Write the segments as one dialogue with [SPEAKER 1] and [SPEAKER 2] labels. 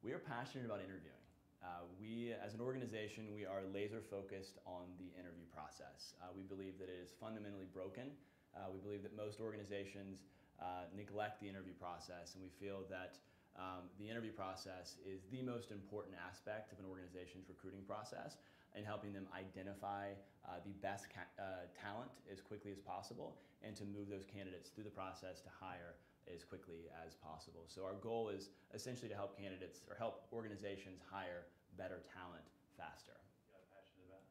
[SPEAKER 1] We are passionate about interviewing. We, as an organization, we are laser focused on the interview process. We believe that it is fundamentally broken. We believe that most organizations neglect the interview process, and we feel that the interview process is the most important aspect of an organization's recruiting process in helping them identify the best talent as quickly as possible and to move those candidates through the process to hire as quickly as possible. So our goal is essentially to help candidates or help organizations hire better talent faster.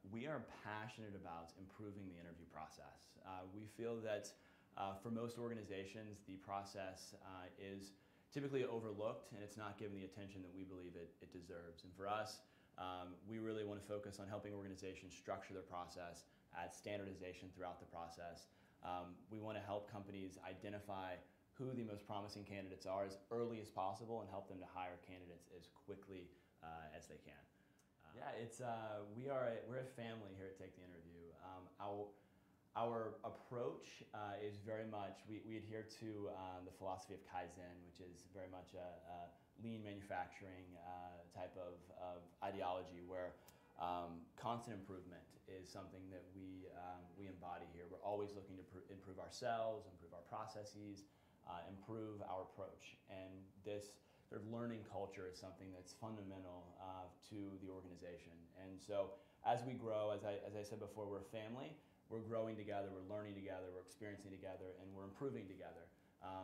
[SPEAKER 1] We are passionate about improving the interview process. We feel that for most organizations, the process is typically overlooked and it's not given the attention that we believe it deserves. And for us, we really want to focus on helping organizations structure their process, add standardization throughout the process. We want to help companies identify who the most promising candidates are as early as possible and help them to hire candidates as quickly as they can. We're a family here at Take the Interview. Our approach is very much, we adhere to the philosophy of Kaizen, which is very much a lean manufacturing type of ideology where constant improvement is something that we embody here. We're always looking to improve ourselves, improve our processes, improve our approach. And this sort of learning culture is something that's fundamental to the organization. And so as we grow, as I said before, we're a family. We're growing together, we're learning together, we're experiencing together, and we're improving together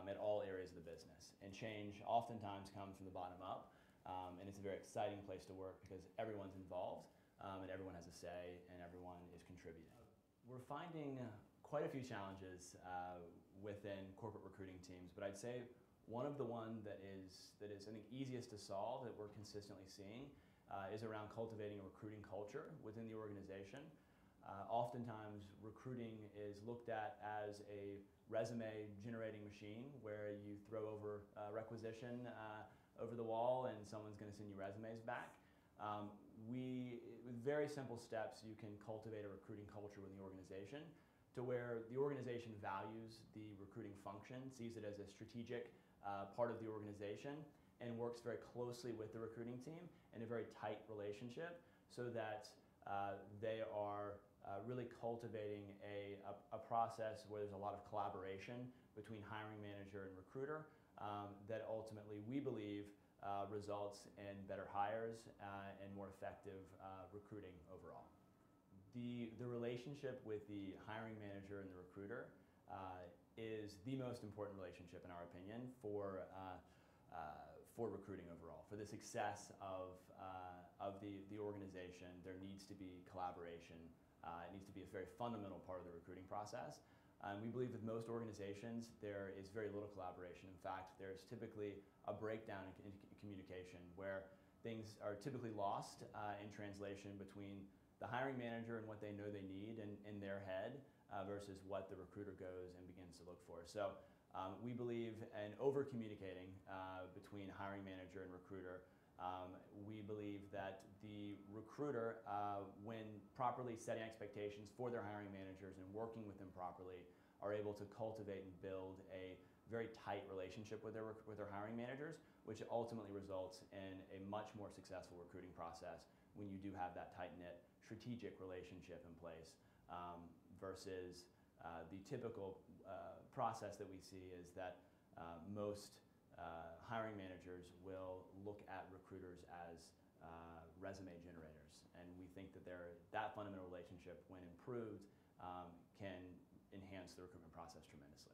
[SPEAKER 1] at all areas of the business. And change oftentimes comes from the bottom up, and it's a very exciting place to work because everyone's involved, and everyone has a say, and everyone is contributing. We're finding quite a few challenges within corporate recruiting teams, but I'd say one of the ones that is I think easiest to solve that we're consistently seeing is around cultivating a recruiting culture within the organization. Oftentimes, recruiting is looked at as a resume generating machine where you throw over a requisition over the wall and someone's going to send you resumes back. With very simple steps, you can cultivate a recruiting culture within the organization to where the organization values the recruiting function, sees it as a strategic part of the organization, and works very closely with the recruiting team in a very tight relationship so that they are really cultivating a process where there's a lot of collaboration between hiring manager and recruiter that ultimately we believe results in better hires and more effective recruiting overall. The relationship with the hiring manager and the recruiter is the most important relationship in our opinion for recruiting overall. For the success of the organization, there needs to be collaboration. It needs to be a very fundamental part of the recruiting process. We believe with most organizations, there is very little collaboration. In fact, there's typically a breakdown in communication where things are typically lost in translation between the hiring manager and what they know they need in their head versus what the recruiter goes and begins to look for. So we believe in over-communicating between hiring manager and recruiter. We believe that the recruiter, when properly setting expectations for their hiring managers and working with them properly, are able to cultivate and build a very tight relationship with their hiring managers, which ultimately results in a much more successful recruiting process when you do have that tight-knit strategic relationship in place versus the typical process that we see is that most hiring managers will look at recruiters as resume generators, and we think that that fundamental relationship, when improved, can enhance the recruitment process tremendously.